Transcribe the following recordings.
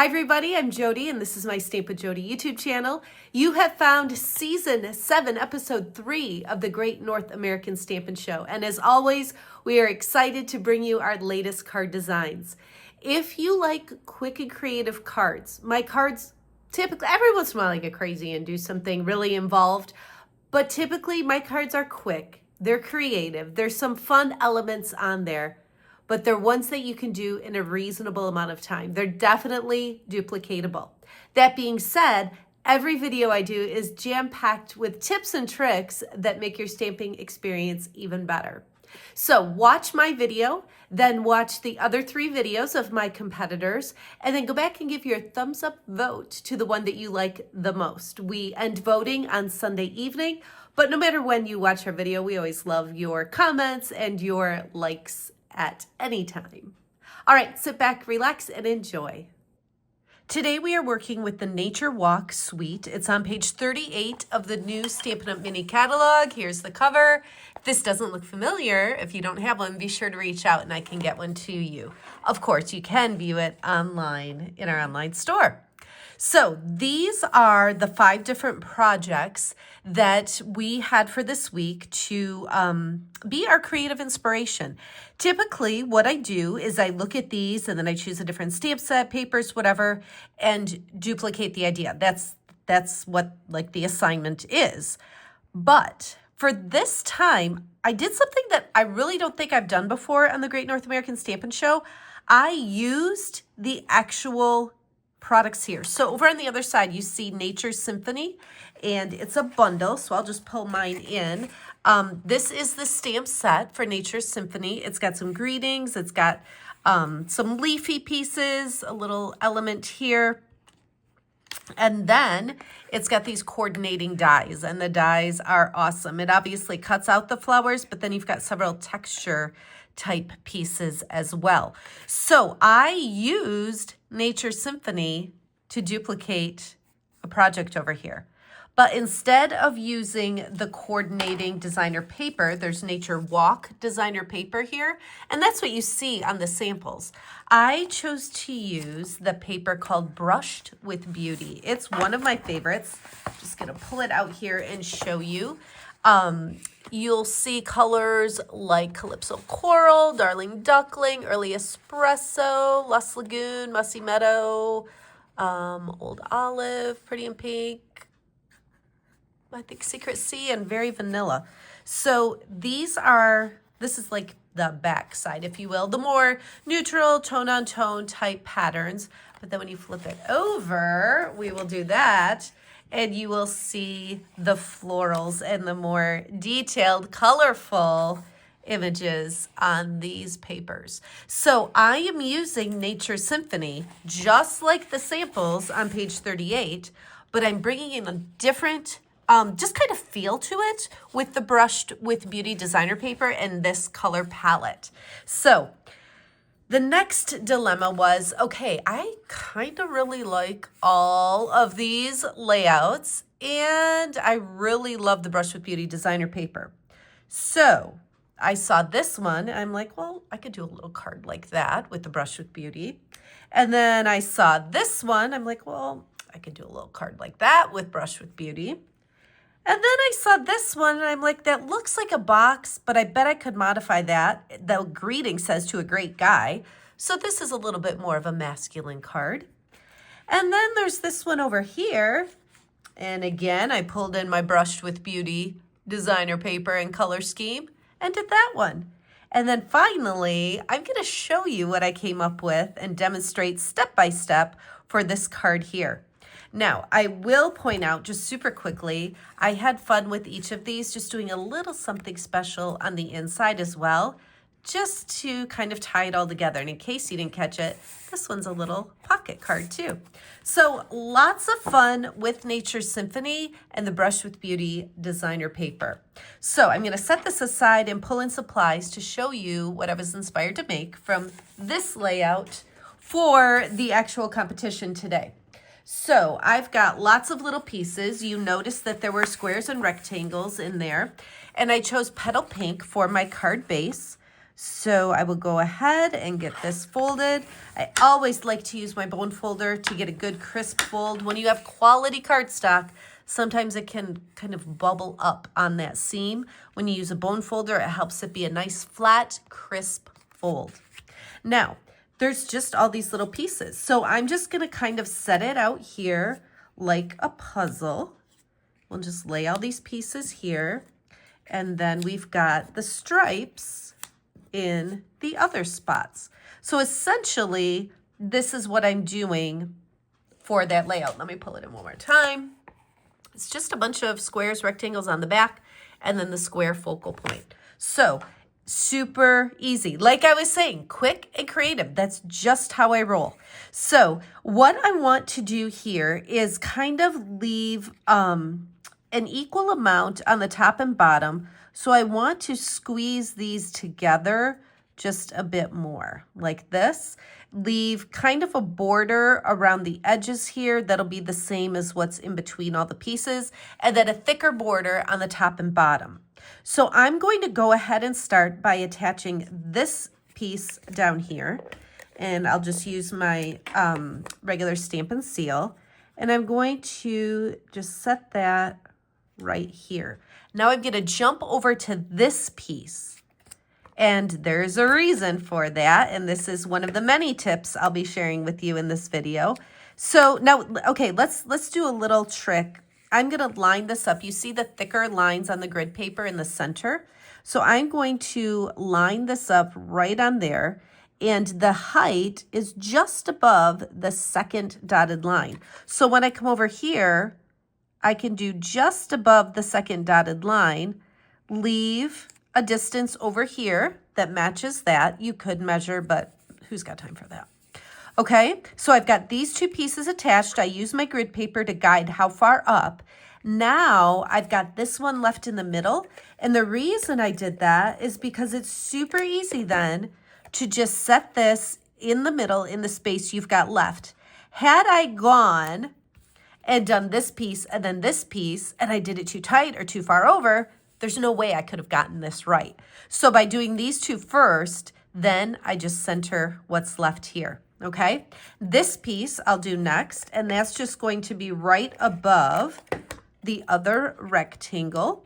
Hi everybody, I'm Jodi and this is my Stamp with Jodi YouTube channel. You have found Season 7, Episode 3 of the Great North American Stampin' Show. And as always, we are excited to bring you our latest card designs. If you like quick and creative cards, my cards typically, every once in a while I get crazy and do something really involved, but typically my cards are quick, they're creative, there's some fun elements on there, but they're ones that you can do in a reasonable amount of time. They're definitely duplicatable. That being said, every video I do is jam-packed with tips and tricks that make your stamping experience even better. So watch my video, then watch the other 3 videos of my competitors, and then go back and give your thumbs up vote to the one that you like the most. We end voting on Sunday evening, but no matter when you watch our video, we always love your comments and your likes at any time. All right, sit back, relax, and enjoy. Today we are working with the Nature Walk Suite. It's on page 38 of the new Stampin' Up! Mini catalog. Here's the cover. If this doesn't look familiar, if you don't have one, be sure to reach out and I can get one to you. Of course, you can view it online in our online store. So these are the 5 different projects that we had for this week to be our creative inspiration. Typically, what I do is I look at these and then I choose a different stamp set, papers, whatever, and duplicate the idea. That's what like the assignment is. But for this time, I did something that I really don't think I've done before on the Great North American Stampin' Show. I used the actual products here. So over on the other side, you see Nature Symphony, and it's a bundle. So I'll just pull mine in. This is the stamp set for Nature Symphony. It's got some greetings. It's got some leafy pieces, a little element here. And then it's got these coordinating dies, and the dies are awesome. It obviously cuts out the flowers, but then you've got several texture type pieces as well. So I used Nature Symphony to duplicate a project over here. But instead of using the coordinating designer paper, there's Nature Walk designer paper here, and that's what you see on the samples. I chose to use the paper called Brushed with Beauty. It's one of my favorites. I'm just gonna pull it out here and show you. You'll see colors like Calypso Coral, Darling Duckling, Early Espresso, Lush Lagoon, Mussy Meadow, Old Olive, Pretty in Pink, I think Secret Sea, and Very Vanilla. So this is like the back side, if you will, the more neutral tone-on-tone type patterns. But then when you flip it over, we will do that, and you will see the florals and the more detailed, colorful images on these papers. So I am using Nature Symphony, just like the samples on page 38, but I'm bringing in a different, just kind of feel to it with the Brushed with Beauty designer paper and this color palette. So the next dilemma was, okay, I kind of really like all of these layouts, and I really love the Brush with Beauty designer paper. So I saw this one, and I'm like, well, I could do a little card like that with the Brush with Beauty. And then I saw this one, I'm like, well, I could do a little card like that with Brush with Beauty. And then I saw this one, and I'm like, that looks like a box, but I bet I could modify that. The greeting says to a great guy. So this is a little bit more of a masculine card. And then there's this one over here. And again, I pulled in my Brushed with Beauty designer paper and color scheme and did that one. And then finally, I'm going to show you what I came up with and demonstrate step by step for this card here. Now, I will point out just super quickly, I had fun with each of these, just doing a little something special on the inside as well, just to kind of tie it all together. And in case you didn't catch it, this one's a little pocket card too. So lots of fun with Nature Symphony and the Brush with Beauty designer paper. So I'm going to set this aside and pull in supplies to show you what I was inspired to make from this layout for the actual competition today. So I've got lots of little pieces. You notice that there were squares and rectangles in there. And I chose Petal Pink for my card base. So I will go ahead and get this folded. I always like to use my bone folder to get a good crisp fold. When you have quality cardstock, sometimes it can kind of bubble up on that seam. When you use a bone folder, it helps it be a nice flat, crisp fold. Now, there's just all these little pieces. So I'm just gonna kind of set it out here like a puzzle. We'll just lay all these pieces here. And then we've got the stripes in the other spots. So essentially, this is what I'm doing for that layout. Let me pull it in one more time. It's just a bunch of squares, rectangles on the back, and then the square focal point. So super easy. Like I was saying, quick and creative. That's just how I roll. So what I want to do here is kind of leave an equal amount on the top and bottom. So I want to squeeze these together just a bit more like this. Leave kind of a border around the edges here that'll be the same as what's in between all the pieces, and then a thicker border on the top and bottom. So I'm going to go ahead and start by attaching this piece down here, and I'll just use my regular Stampin' seal, and I'm going to just set that right here. Now I'm going to jump over to this piece, and there's a reason for that, and this is one of the many tips I'll be sharing with you in this video. So now, okay, let's do a little trick. I'm going to line this up. You see the thicker lines on the grid paper in the center? So I'm going to line this up right on there, and the height is just above the second dotted line. So when I come over here, I can do just above the second dotted line, leave a distance over here that matches that. You could measure, but who's got time for that? Okay, so I've got these two pieces attached. I use my grid paper to guide how far up. Now I've got this one left in the middle. And the reason I did that is because it's super easy then to just set this in the middle in the space you've got left. Had I gone and done this piece and then this piece, and I did it too tight or too far over, there's no way I could have gotten this right. So by doing these two first, then I just center what's left here, okay? This piece I'll do next, and that's just going to be right above the other rectangle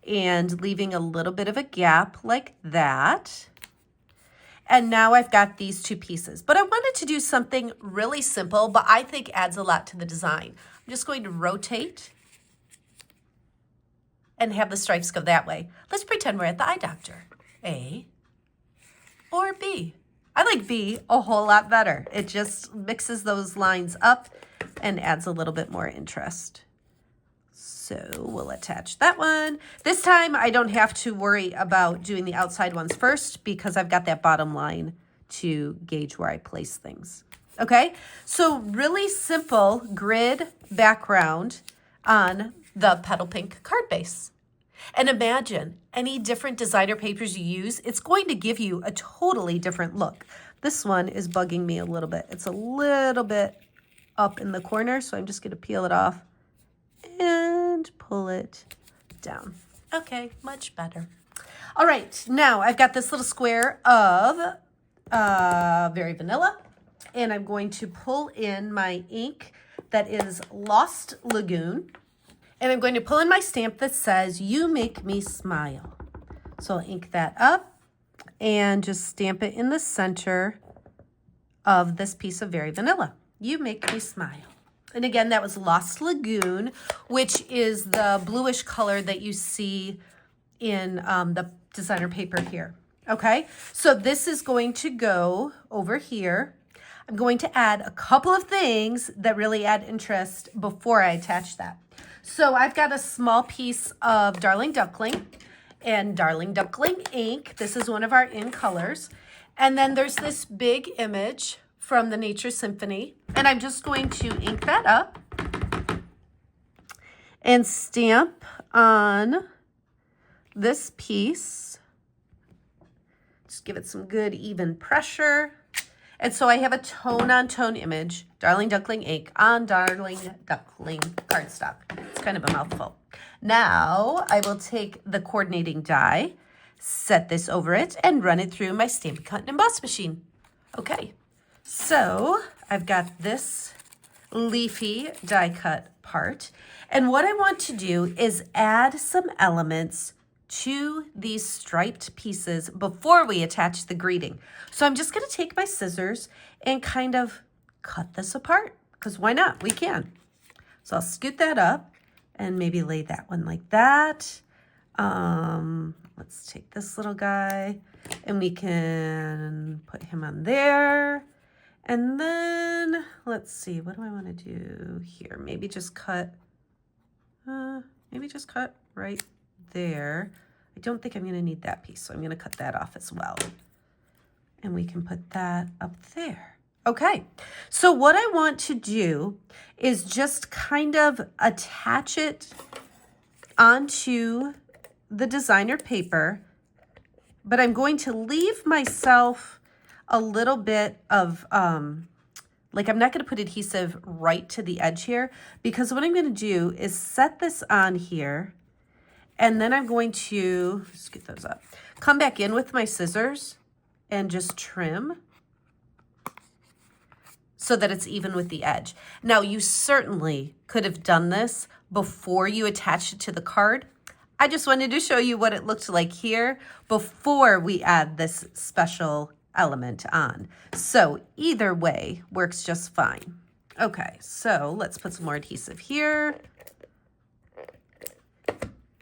and leaving a little bit of a gap like that. And now I've got these two pieces. But I wanted to do something really simple, but I think adds a lot to the design. I'm just going to rotate and have the stripes go that way. Let's pretend we're at the eye doctor. A or B? I like B a whole lot better. It just mixes those lines up and adds a little bit more interest. So we'll attach that one. This time I don't have to worry about doing the outside ones first because I've got that bottom line to gauge where I place things. Okay, so really simple grid background on the Petal Pink card base. And imagine any different designer papers you use, it's going to give you a totally different look. This one is bugging me a little bit. It's a little bit up in the corner, so I'm just going to peel it off and pull it down. Okay, much better. All right, now I've got this little square of Very Vanilla, and I'm going to pull in my ink that is Lost Lagoon, and I'm going to pull in my stamp that says, "You Make Me Smile." So I'll ink that up and just stamp it in the center of this piece of Very Vanilla. You Make Me Smile. And again, that was Lost Lagoon, which is the bluish color that you see in the designer paper here. Okay, so this is going to go over here. I'm going to add a couple of things that really add interest before I attach that. So I've got a small piece of Darling Duckling and Darling Duckling ink. This is one of our in colors. And then there's this big image from the Nature Symphony, and I'm just going to ink that up and stamp on this piece. Just give it some good even pressure. And so I have a tone-on-tone image, Darling Duckling ink on Darling Duckling cardstock. It's kind of a mouthful. Now I will take the coordinating die, set this over it, and run it through my Stampin' Cut and Emboss machine. Okay, so I've got this leafy die cut part, and what I want to do is add some elements to these striped pieces before we attach the greeting. So I'm just going to take my scissors and kind of cut this apart, because why not? We can. So I'll scoot that up and maybe lay that one like that. Let's take this little guy and we can put him on there. And then let's see, what do I want to do here? Maybe just cut right there. I don't think I'm going to need that piece, so I'm going to cut that off as well. And we can put that up there. Okay, so what I want to do is just kind of attach it onto the designer paper, but I'm going to leave myself a little bit of, like I'm not going to put adhesive right to the edge here, because what I'm going to do is set this on here, and then I'm going to, scoot those up, come back in with my scissors and just trim so that it's even with the edge. Now, you certainly could have done this before you attached it to the card. I just wanted to show you what it looked like here before we add this special element on. So either way works just fine. Okay, so let's put some more adhesive here.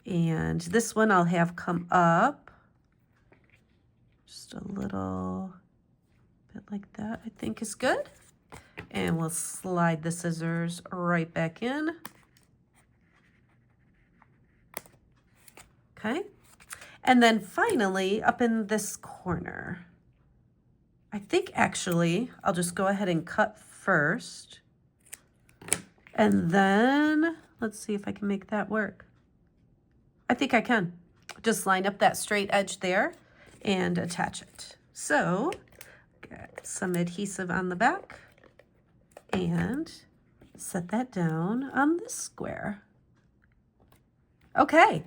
And this one I'll have come up just a little bit like that, I think is good. And we'll slide the scissors right back in. Okay, and then finally up in this corner, I think actually I'll just go ahead and cut first, and then let's see if I can make that work. I think I can. Just line up that straight edge there and attach it. So get some adhesive on the back and set that down on this square. Okay,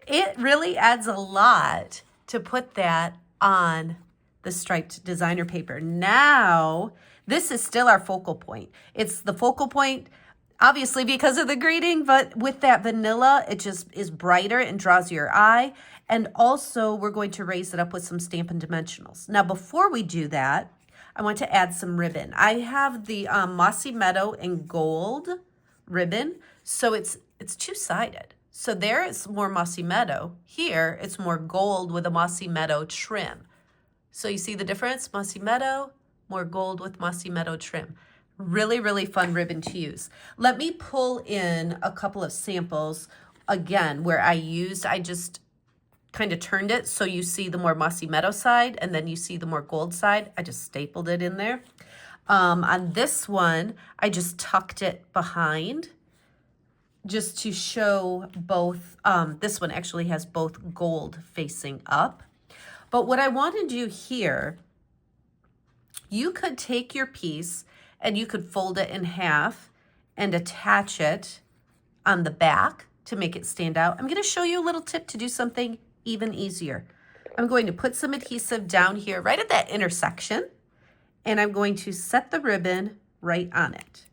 it really adds a lot to put that on the striped designer paper. Now, this is still our focal point. It's the focal point, obviously because of the greeting, but with that vanilla, it just is brighter and draws your eye. And also, we're going to raise it up with some Stampin' Dimensionals. Now, before we do that, I want to add some ribbon. I have the Mossy Meadow in gold ribbon, so it's two-sided. So there it's more Mossy Meadow. Here it's more gold with a Mossy Meadow trim. So you see the difference? Mossy Meadow, more gold with Mossy Meadow trim. Really, really fun ribbon to use. Let me pull in a couple of samples again where I just kind of turned it so you see the more Mossy Meadow side and then you see the more gold side. I just stapled it in there. On this one, I just tucked it behind just to show both. This one actually has both gold facing up. But what I want to do here, you could take your piece and you could fold it in half and attach it on the back to make it stand out. I'm going to show you a little tip to do something even easier. I'm going to put some adhesive down here right at that intersection, and I'm going to set the ribbon right on it.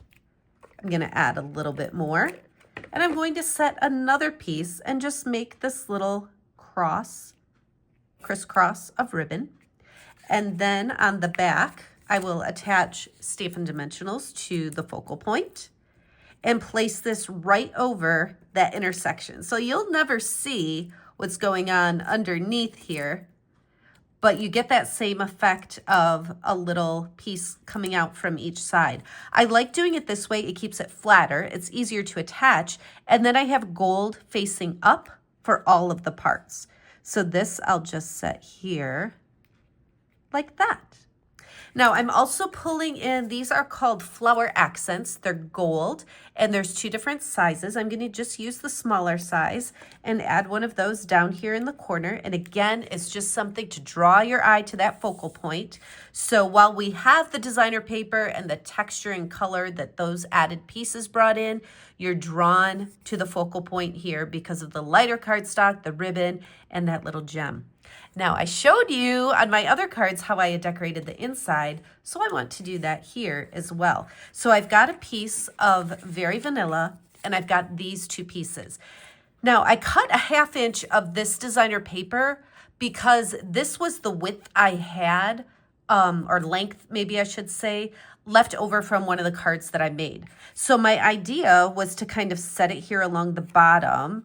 I'm going to add a little bit more, and I'm going to set another piece and just make this little crisscross of ribbon. And then on the back, I will attach Stampin' Dimensionals to the focal point and place this right over that intersection. So you'll never see what's going on underneath here, but you get that same effect of a little piece coming out from each side. I like doing it this way. It keeps it flatter. It's easier to attach. And then I have gold facing up for all of the parts. So this I'll just set here like that. Now I'm also pulling in, these are called flower accents. They're gold and there's two different sizes. I'm going to just use the smaller size and add one of those down here in the corner. And again, it's just something to draw your eye to that focal point. So while we have the designer paper and the texture and color that those added pieces brought in, you're drawn to the focal point here because of the lighter cardstock, the ribbon, and that little gem. Now, I showed you on my other cards how I had decorated the inside, so I want to do that here as well. So I've got a piece of Very Vanilla, and I've got these two pieces. Now, I cut a 1/2 inch of this designer paper because this was the width I had, or length, maybe I should say, left over from one of the cards that I made. So my idea was to kind of set it here along the bottom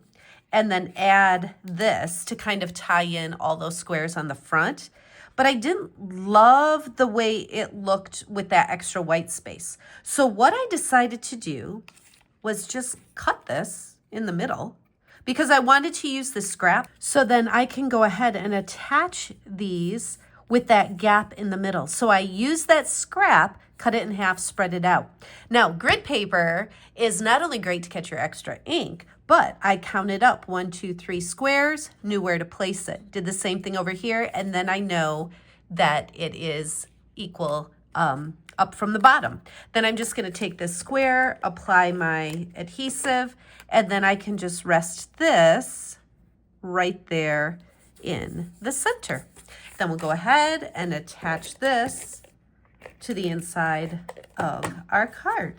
and then add this to kind of tie in all those squares on the front. But I didn't love the way it looked with that extra white space. So what I decided to do was just cut this in the middle because I wanted to use the scrap. So then I can go ahead and attach these with that gap in the middle. So I use that scrap, cut it in half, spread it out. Now, grid paper is not only great to catch your extra ink, but I counted up 1, 2, 3 squares, knew where to place it. Did the same thing over here, and then I know that it is equal up from the bottom. Then I'm just gonna take this square, apply my adhesive, and then I can just rest this right there in the center. Then we'll go ahead and attach this to the inside of our card.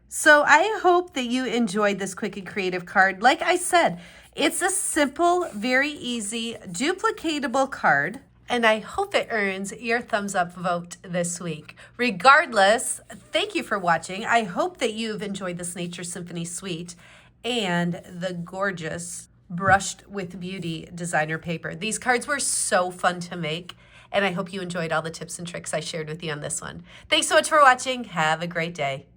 So I hope that you enjoyed this quick and creative card. Like I said, it's a simple, very easy, duplicatable card, and I hope it earns your thumbs up vote this week. Regardless, thank you for watching. I hope that you've enjoyed this Nature Symphony Suite and the gorgeous brushed with beauty designer paper. These cards were so fun to make, and I hope you enjoyed all the tips and tricks I shared with you on this one. Thanks so much for watching. Have a great day.